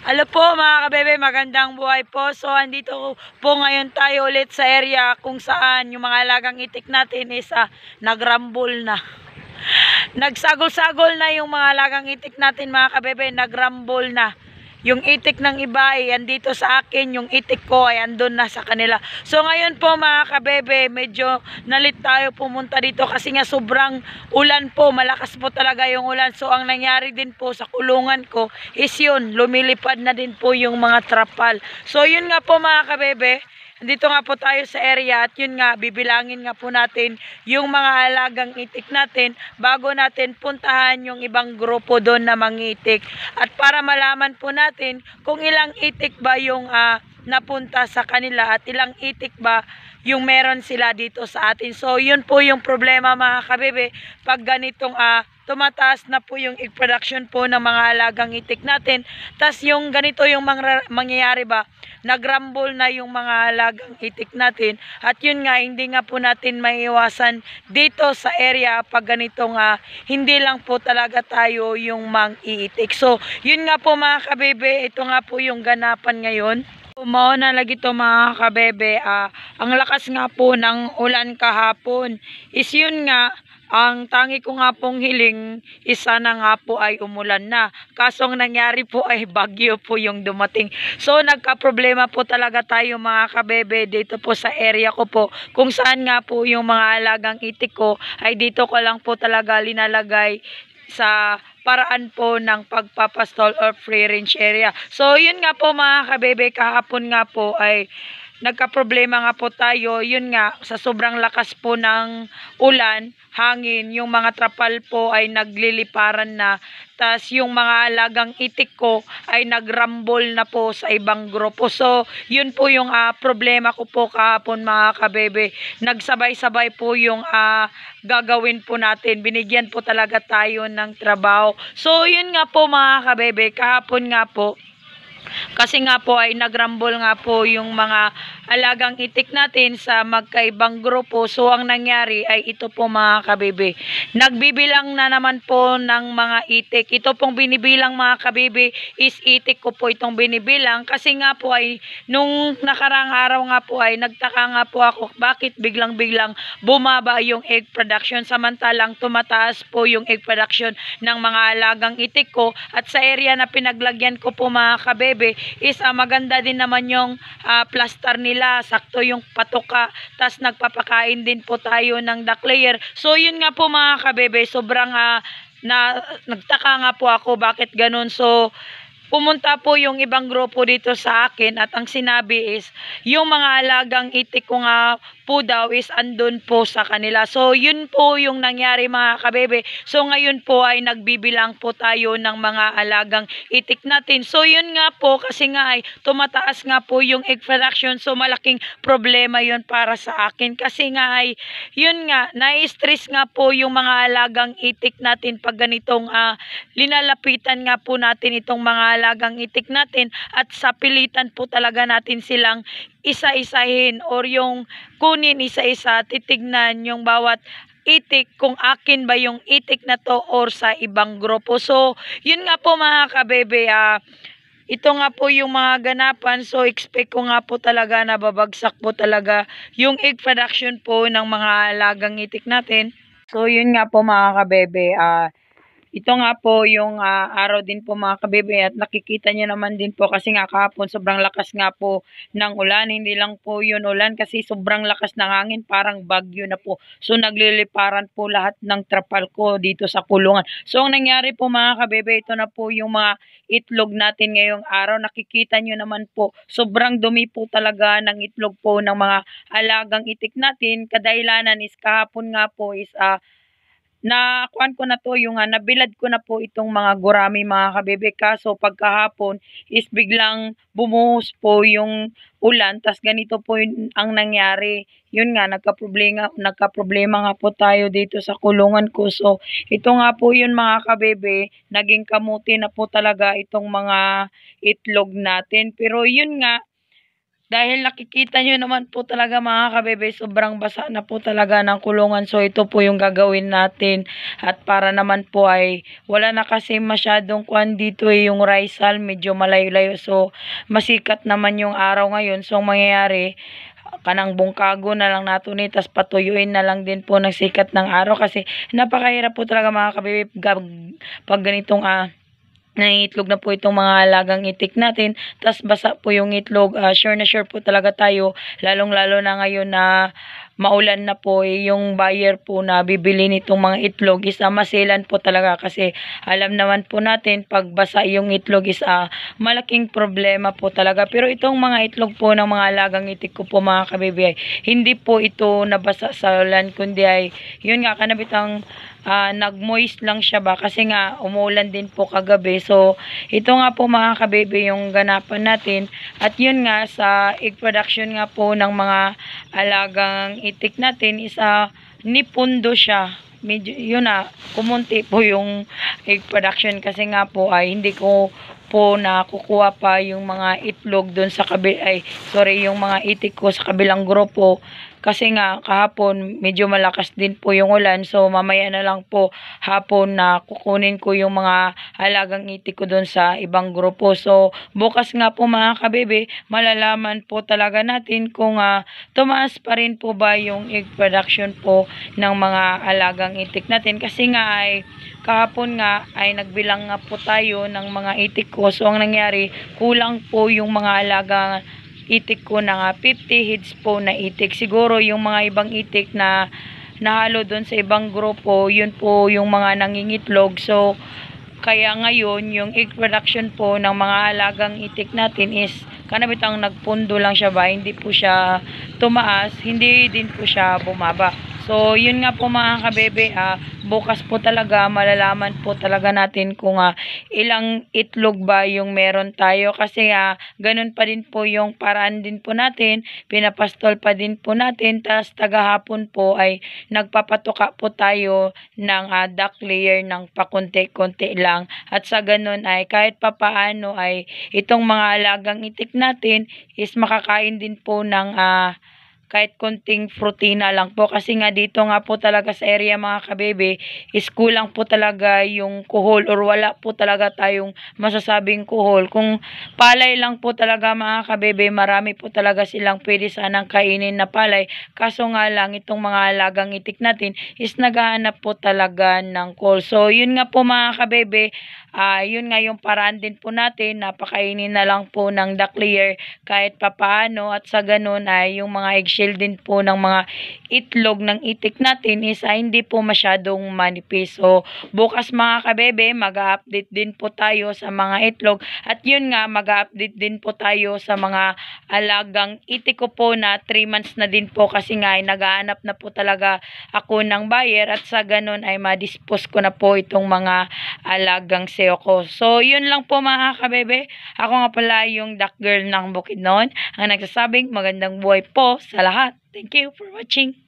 Hello po mga kabebe, magandang buhay po. So andito po ngayon tayo ulit sa area kung saan yung mga alagang itik natin is nagrambol na. Nagsagol-sagol na yung mga alagang itik natin mga kabebe, nagrambol na. Yung itik ng iba ay andito sa akin, yung itik ko ay andun na sa kanila. So ngayon po mga kabebe, medyo nalit tayo pumunta dito kasi nga sobrang ulan po, malakas po talaga yung ulan. So ang nangyari din po sa kulungan ko is yun, lumilipad na din po yung mga trapal. So yun nga po mga kabebe, dito nga po tayo sa area at yun nga, bibilangin nga po natin yung mga alagang itik natin bago natin puntahan yung ibang grupo doon na mangitik. At para malaman po natin kung ilang itik ba yung napunta sa kanila at ilang itik ba yung meron sila dito sa atin. So yun po yung problema mga kabebe pag ganitong tumataas na po yung egg production po ng mga alagang itik natin. Tas yung ganito yung mangyayari ba, nagrambol na yung mga alagang itik natin. At yun nga, hindi nga po natin maiiwasan dito sa area pag ganitong hindi lang po talaga tayo yung mang-iitik. So yun nga po mga kabebe, ito nga po yung ganapan ngayon. Mauna lagi to mga kabebe, ang lakas nga po ng ulan kahapon is yun nga, ang tangi ko nga pong hiling, isa na nga po ay umulan na. Kaso ang nangyari po ay bagyo po yung dumating. So nagka-problema po talaga tayo mga kabebe dito po sa area ko po. Kung saan nga po yung mga alagang itik ko ay dito ko lang po talaga linalagay sa paraan po ng pagpapastol or free range area. So yun nga po mga kabebe, kahapon nga po ay nagka-problema nga po tayo. Yun nga, sa sobrang lakas po ng ulan, hangin, yung mga trapal po ay nagliliparan na. Tas yung mga alagang itik ko ay nagrambol na po sa ibang grupo. So yun po yung problema ko po kahapon mga kabebe. Nagsabay-sabay po yung gagawin po natin. Binigyan po talaga tayo ng trabaho. So yun nga po mga kabebe, kahapon nga po, kasi nga po ay nagrambol nga po yung mga alagang itik natin sa magkaibang grupo. So ang nangyari ay ito po mga kabebe, nagbibilang na naman po ng mga itik. Ito pong binibilang mga kabebe is itik ko po itong binibilang. Kasi nga po ay nung nakarang araw nga po ay nagtaka nga po ako bakit biglang-biglang bumaba yung egg production samantalang tumataas po yung egg production ng mga alagang itik ko. At sa area na pinaglagyan ko po mga kabebe is maganda din naman yung plaster nila, sakto yung patoka, tas nagpapakain din po tayo ng duck layer. So yun nga po mga kabebe, sobrang nagtaka nga po ako bakit ganun. So pumunta po yung ibang grupo dito sa akin at ang sinabi is yung mga alagang itik ko nga po daw is andun po sa kanila. So yun po yung nangyari mga kabebe. So ngayon po ay nagbibilang po tayo ng mga alagang itik natin. So yun nga po kasi nga ay tumataas nga po yung egg production. So malaking problema yun para sa akin kasi nga ay yun nga, nai-stress nga po yung mga alagang itik natin pag ganitong linalapitan nga po natin itong mga alagang itik natin at sa pilitan po talaga natin silang isa-isahin or yung kunin isa-isa, titignan yung bawat itik kung akin ba yung itik na to or sa ibang grupo. So yun nga po mga kabebe, ito nga po yung mga ganapan. So expect ko nga po talaga na babagsak po talaga yung egg production po ng mga alagang itik natin. So yun nga po mga kabebe, ito nga po yung araw din po mga kabebe at nakikita nyo naman din po kasi nga kahapon sobrang lakas nga po ng ulan. Hindi lang po yun ulan kasi sobrang lakas ng hangin, parang bagyo na po. So nagliliparan po lahat ng trapal ko dito sa kulungan. So ang nangyari po mga kabebe, ito na po yung mga itlog natin ngayong araw. Nakikita nyo naman po, sobrang dumi po talaga ng itlog po ng mga alagang itik natin. Kadahilanan is kahapon nga po is nakuan ko na to yung nabilad ko na po itong mga gurami mga kabebe. Kaso pagkahapon is biglang bumuhos po yung ulan, tas ganito po ang nangyari. Yun nga, nagka-problema nga po tayo dito sa kulungan ko. So ito nga po yun mga kabebe, naging kamuti na po talaga itong mga itlog natin. Pero yun nga, Dahil nakikita nyo naman po talaga mga kabebe, sobrang basa na po talaga ng kulungan. So ito po yung gagawin natin. At para naman po ay wala na kasi masyadong kuan dito yung Rizal, medyo malayo-layo. So masikat naman yung araw ngayon. So ang mangyayari, kanang bungkago na lang nato ni, tas patuyuin na lang din po ng sikat ng araw kasi napakahirap po talaga mga kabebe pag ganitong nangingitlog na po itong mga alagang itik natin, tas basa po yung itlog. Sure na sure po talaga tayo, lalong lalo na ngayon na maulan na po, yung buyer po na bibili nitong mga itlog is masilan po talaga kasi alam naman po natin pag basa yung itlog is malaking problema po talaga. Pero itong mga itlog po ng mga alagang itik ko po mga kabebe, hindi po ito nabasa sa ulan, kundi ay yun nga kanabitang nag-moist lang siya ba kasi nga umulan din po kagabi. So ito nga po mga kabebe yung ganapan natin. At yun nga sa egg production nga po ng mga alagang itik natin is nipundo siya. Medyo yun kumunti po yung egg production kasi nga po ay hindi ko po nakukuha pa yung mga itlog doon sa yung mga itik ko sa kabilang grupo. Kasi nga kahapon medyo malakas din po yung ulan. So mamaya na lang po hapon na kukunin ko yung mga alagang itik ko doon sa ibang grupo. So bukas nga po mga kabebe, malalaman po talaga natin kung tumaas pa rin po ba yung egg production po ng mga alagang itik natin. Kasi nga ay kahapon nga ay nagbilang nga po tayo ng mga itik ko. So ang nangyari, kulang po yung mga alagang itik ko na 50 heads po na itik. Siguro yung mga ibang itik na nahalo doon sa ibang grupo, yun po yung mga nangingitlog. So kaya ngayon yung egg production po ng mga alagang itik natin is kanabitang nagpundo lang siya ba, hindi po siya tumaas, hindi din po siya bumaba. So yun nga po mga kabebe, bukas po talaga malalaman po talaga natin kung ilang itlog ba yung meron tayo. Kasi ganun pa din po yung paraan din po natin, pinapastol pa din po natin, tas tagahapon po ay nagpapatuka po tayo ng duck layer ng pakunti-kunti lang. At sa ganun ay kahit papaano ay itong mga alagang itik natin is makakain din po ng kahit konting protina lang po. Kasi nga dito nga po talaga sa area mga kabebe is kulang po talaga yung kuhol or wala po talaga tayong masasabing kuhol. Kung palay lang po talaga mga kabebe, marami po talaga silang pwede sanang kainin na palay. Kaso nga lang itong mga alagang itik natin is naghahanap po talaga ng kuhol. So yun nga po mga kabebe, yun nga yung paraan din po natin, napakainin na lang po ng duck layer kahit papaano. At sa ganun ay yung mga eggshell din po ng mga itlog ng itik natin is hindi po masyadong manipis. So bukas mga kabebe, mag-update din po tayo sa mga itlog. At yun nga, mag-update din po tayo sa mga alagang itik ko po na 3 months na din po. Kasi nga ay naghahanap na po talaga ako ng buyer. At sa ganun ay ma-dispose ko na po itong mga alagang seo ko. So yun lang po mga kabebe. Ako nga pala yung duck girl ng Bukidnon, ang nagsasabing magandang buhay po sa lahat. Thank you for watching.